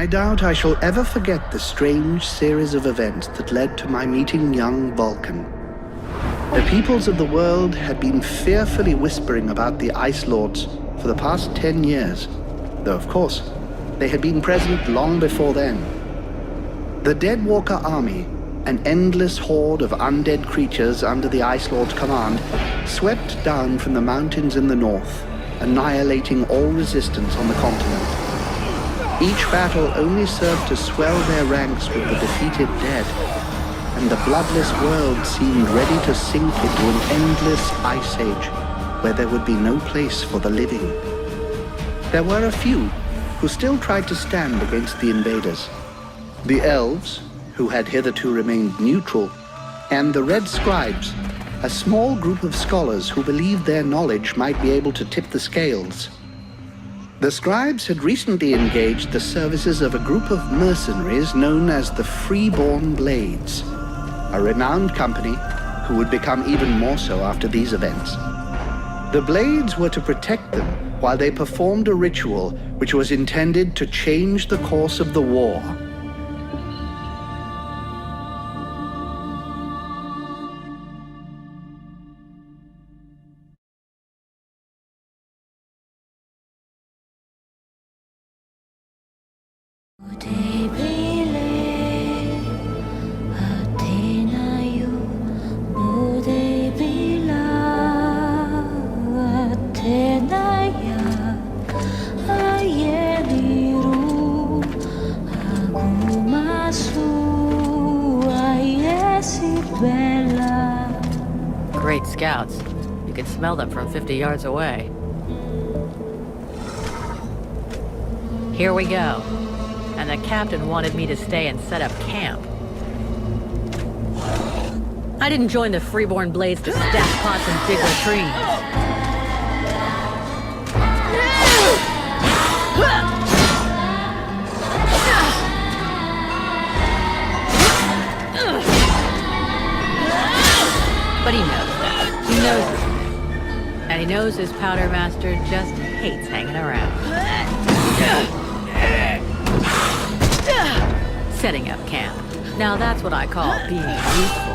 I doubt I shall ever forget the strange series of events that led to my meeting young Vulcan. The peoples of the world had been fearfully whispering about the Ice Lords for the past 10 years, though of course, they had been present long before then. The Deadwalker army, an endless horde of undead creatures under the Ice Lord's command, swept down from the mountains in the north, annihilating all resistance on the continent. Each battle only served to swell their ranks with the defeated dead, and the bloodless world seemed ready to sink into an endless ice age where there would be no place for the living. There were a few who still tried to stand against the invaders. The elves, who had hitherto remained neutral, and the Red Scribes, a small group of scholars who believed their knowledge might be able to tip the scales. The Scribes had recently engaged the services of a group of mercenaries known as the Freeborn Blades, a renowned company who would become even more so after these events. The Blades were to protect them while they performed a ritual which was intended to change the course of the war. Great scouts. You can smell them from 50 yards away. Here we go. And the captain wanted me to stay and set up camp. I didn't join the Freeborn Blades to stack pots and dig latrines. But he knows that. He knows this thing. And he knows his powder master just hates hanging around. Setting up camp. Now that's what I call being useful.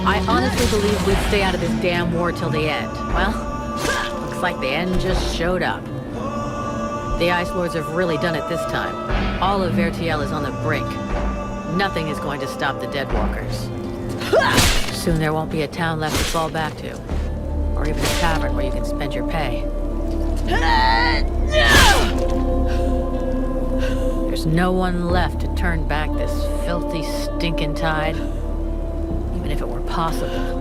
I honestly believe we'd stay out of this damn war till the end. Well, looks like the end just showed up. The Ice Lords have really done it this time. All of Vertiel is on the brink. Nothing is going to stop the Deadwalkers. Soon there won't be a town left to fall back to. Or even a tavern where you can spend your pay. There's no one left to turn back this filthy, stinking tide. Even if it were possible.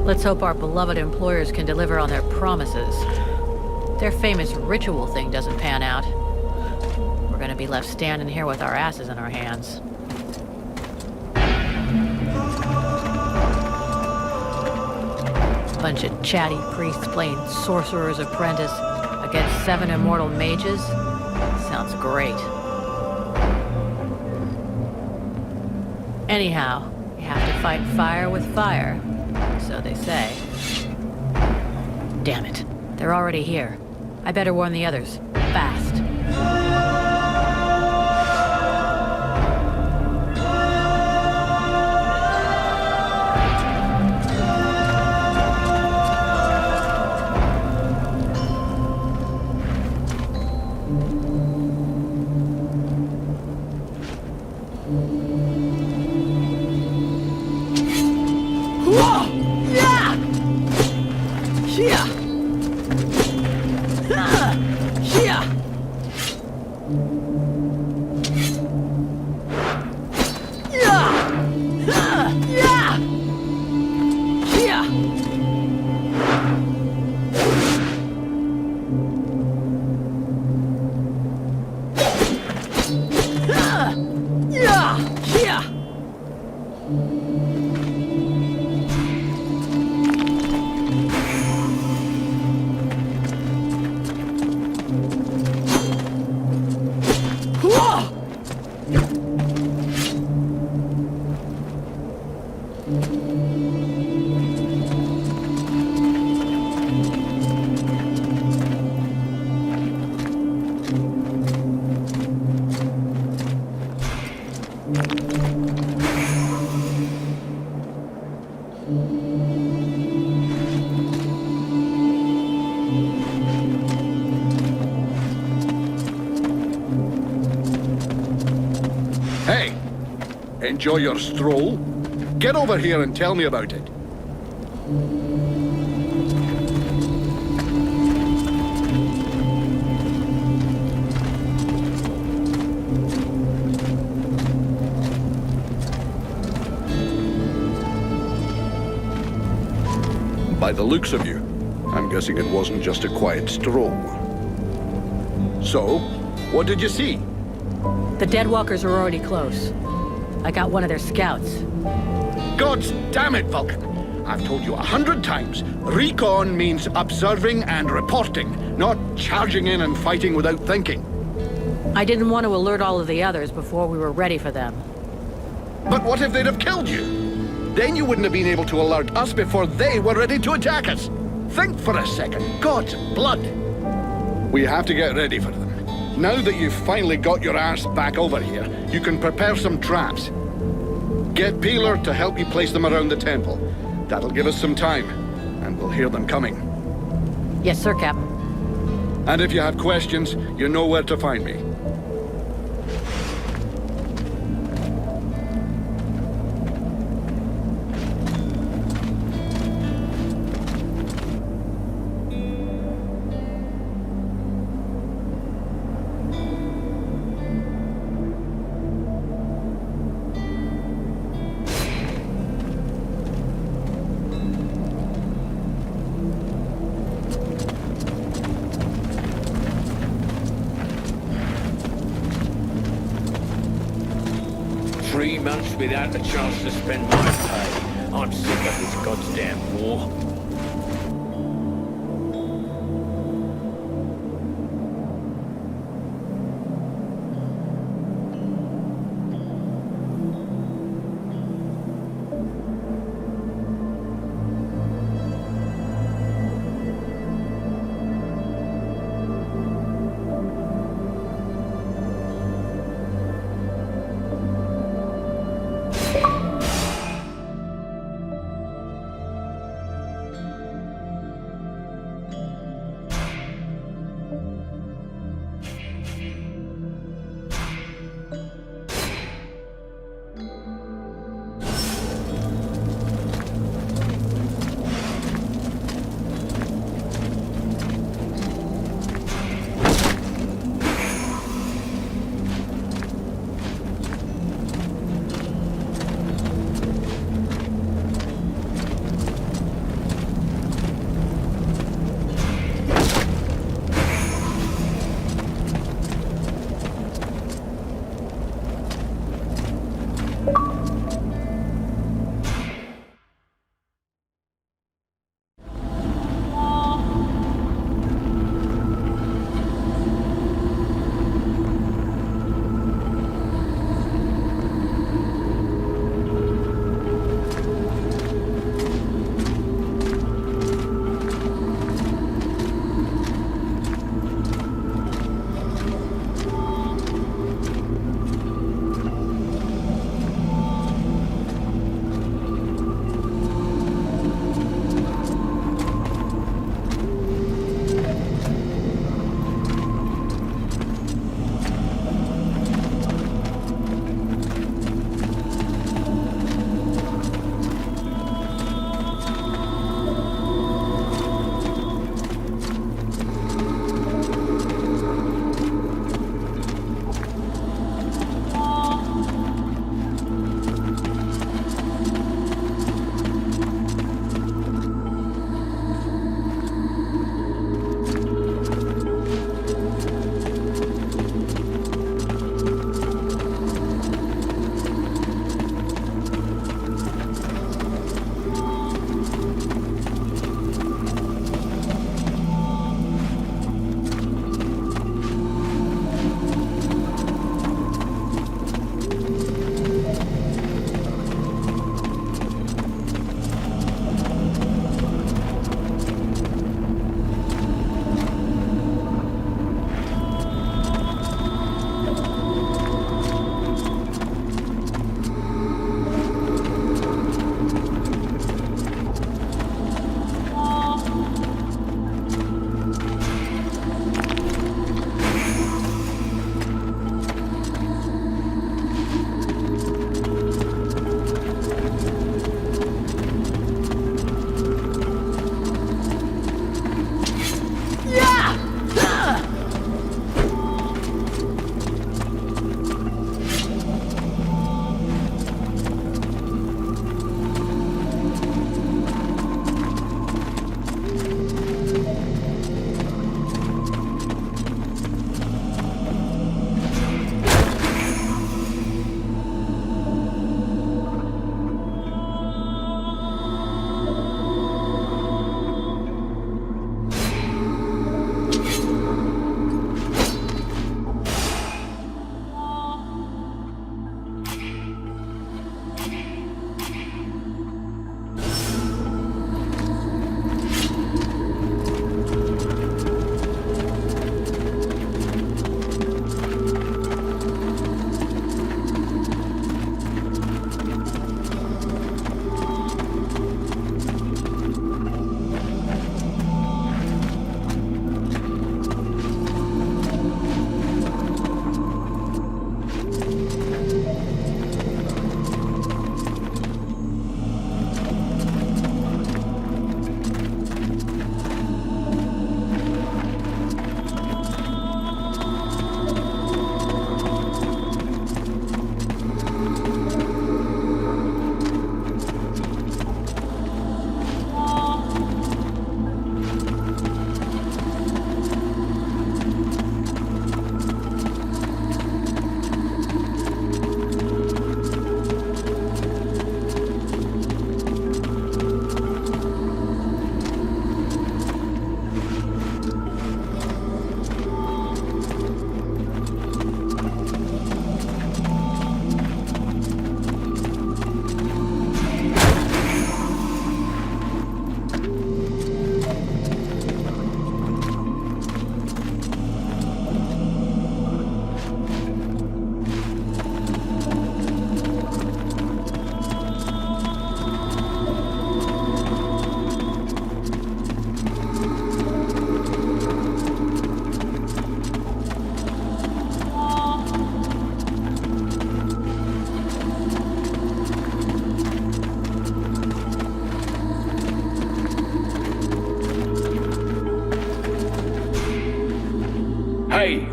Let's hope our beloved employers can deliver on their promises. Their famous ritual thing doesn't pan out. We're gonna be left standing here with our asses in our hands. Bunch of chatty priests playing Sorcerer's Apprentice against 7 immortal mages? Sounds great. Anyhow, you have to fight fire with fire, so they say. Damn it, they're already here. I better warn the others, fast. Enjoy your stroll. Get over here and tell me about it. By the looks of you, I'm guessing it wasn't just a quiet stroll. So, what did you see? The Deadwalkers are already close. I got one of their scouts. God damn it, Vulcan! I've told you 100 times, recon means observing and reporting, not charging in and fighting without thinking. I didn't want to alert all of the others before we were ready for them. But what if they'd have killed you? Then you wouldn't have been able to alert us before they were ready to attack us. Think for a second. God's blood. We have to get ready for them. Now that you've finally got your arse back over here, you can prepare some traps. Get Peeler to help you place them around the temple. That'll give us some time, and we'll hear them coming. Yes, sir, Captain. And if you have questions, you know where to find me. Months without a chance to spend my pay. I'm sick of this goddamn war.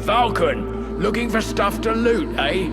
Falcon, looking for stuff to loot, eh?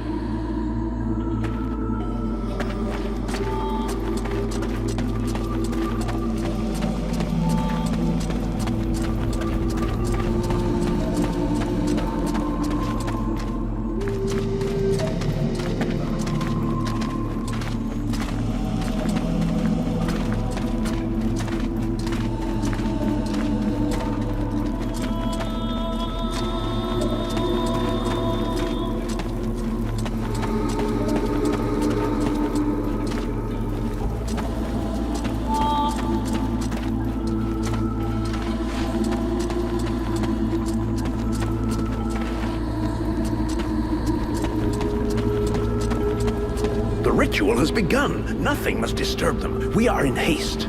The ritual has begun. Nothing must disturb them. We are in haste.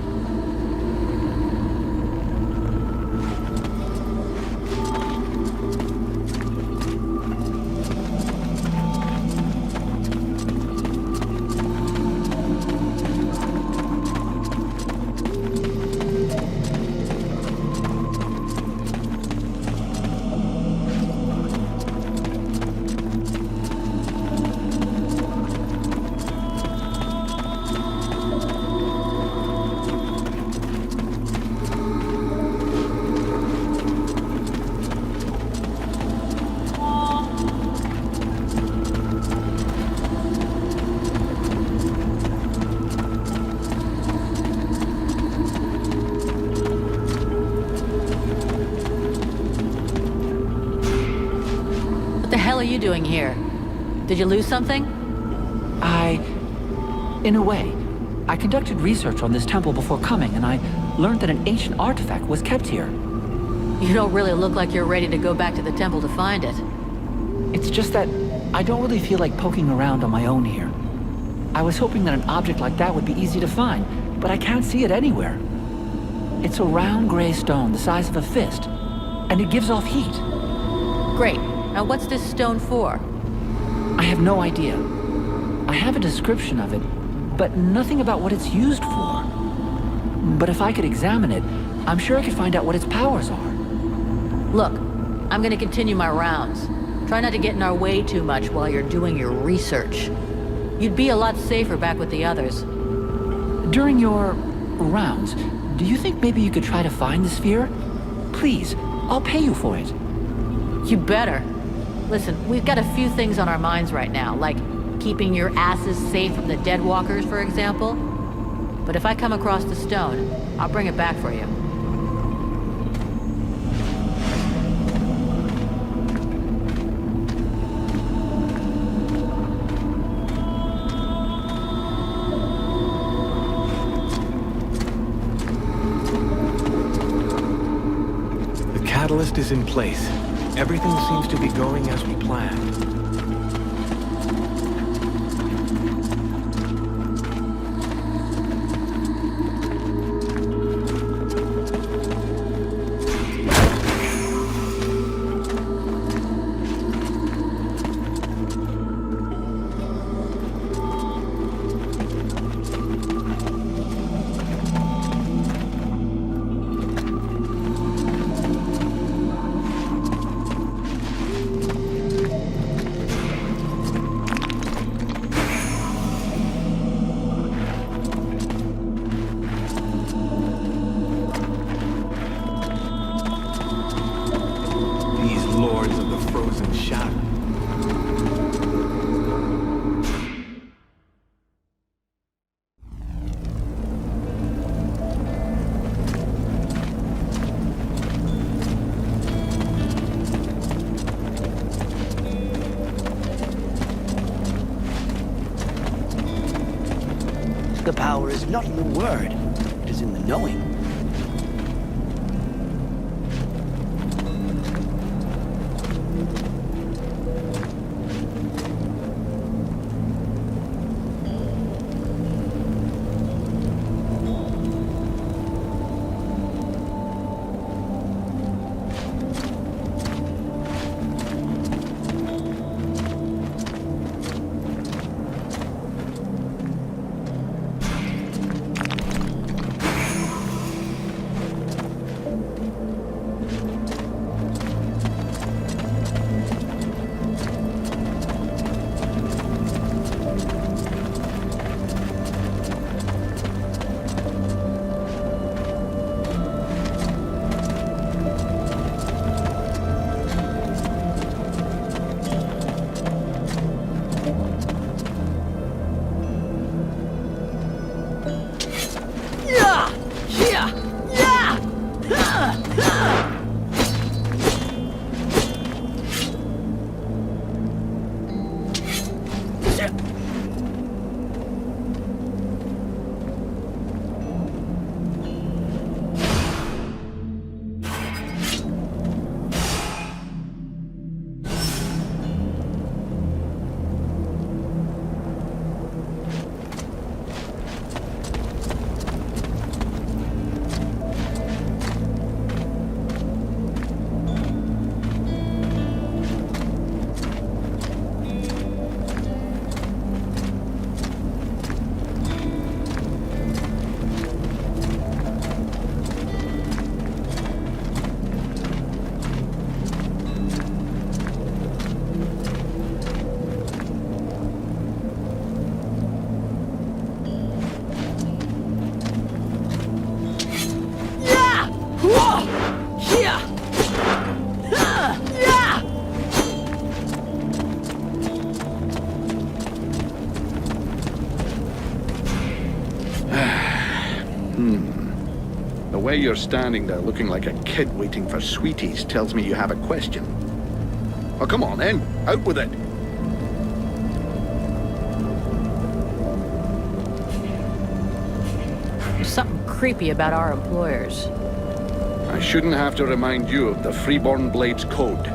What the hell are you doing here? Did you lose something? In a way, I conducted research on this temple before coming, and I learned that an ancient artifact was kept here. You don't really look like you're ready to go back to the temple to find it. It's just that I don't really feel like poking around on my own here. I was hoping that an object like that would be easy to find, but I can't see it anywhere. It's a round gray stone the size of a fist, and it gives off heat. Great. Now what's this stone for? I have no idea. I have a description of it, but nothing about what it's used for. But if I could examine it, I'm sure I could find out what its powers are. Look, I'm gonna continue my rounds. Try not to get in our way too much while you're doing your research. You'd be a lot safer back with the others. During your rounds, do you think maybe you could try to find the sphere? Please, I'll pay you for it. You better. Listen, we've got a few things on our minds right now, like keeping your asses safe from the Deadwalkers, for example. But if I come across the stone, I'll bring it back for you. The catalyst is in place. Everything seems to be going as we planned. Lords of the frozen shadow. The power is not in the word, it is in the knowing. The way you're standing there looking like a kid waiting for sweeties tells me you have a question. Oh, come on then. Out with it. There's something creepy about our employers. I shouldn't have to remind you of the Freeborn Blades Code.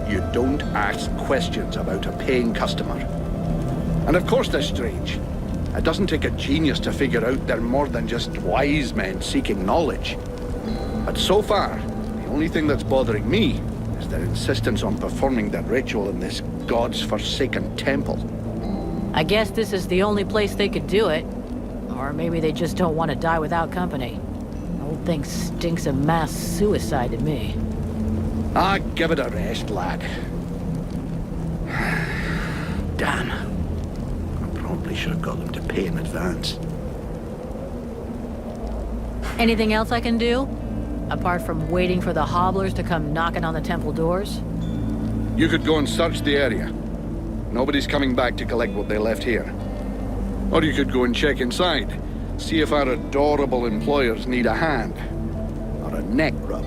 You don't ask questions about a paying customer. And of course they're strange. It doesn't take a genius to figure out they're more than just wise men seeking knowledge. But so far, the only thing that's bothering me is their insistence on performing the ritual in this god's forsaken temple. I guess this is the only place they could do it. Or maybe they just don't want to die without company. The whole thing stinks of mass suicide to me. Ah, give it a rest, lad. Damn. I probably should have got them to pay in advance. Anything else I can do? Apart from waiting for the hobblers to come knocking on the temple doors? You could go and search the area. Nobody's coming back to collect what they left here. Or you could go and check inside. See if our adorable employers need a hand. Or a neck rub.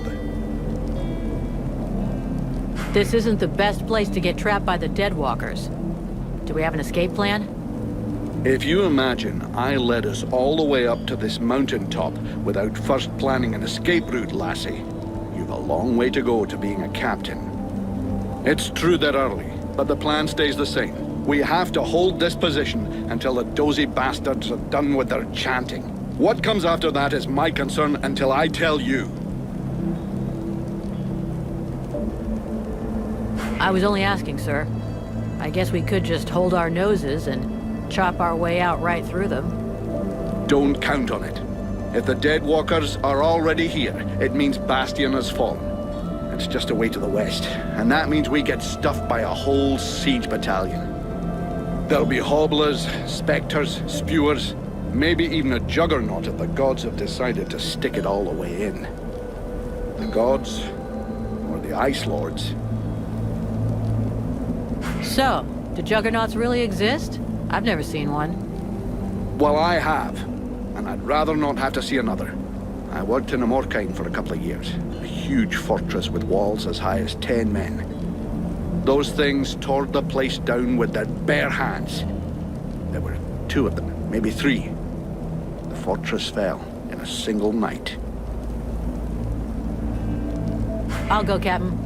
This isn't the best place to get trapped by the Deadwalkers. Do we have an escape plan? If you imagine I led us all the way up to this mountaintop without first planning an escape route, lassie, you've a long way to go to being a captain. It's true they're early, but the plan stays the same. We have to hold this position until the dozy bastards are done with their chanting. What comes after that is my concern until I tell you. I was only asking, sir. I guess we could just hold our noses and chop our way out right through them. Don't count on it. If the Deadwalkers are already here, it means Bastion has fallen. It's just away to the west, and that means we get stuffed by a whole siege battalion. There'll be hobblers, specters, spewers, maybe even a juggernaut if the gods have decided to stick it all the way in. The gods, or the Ice Lords. So, do juggernauts really exist? I've never seen one. Well, I have, and I'd rather not have to see another. I worked in Amorkine for a couple of years, a huge fortress with walls as high as 10 men. Those things tore the place down with their bare hands. There were 2 of them, maybe 3. The fortress fell in a single night. I'll go, Captain.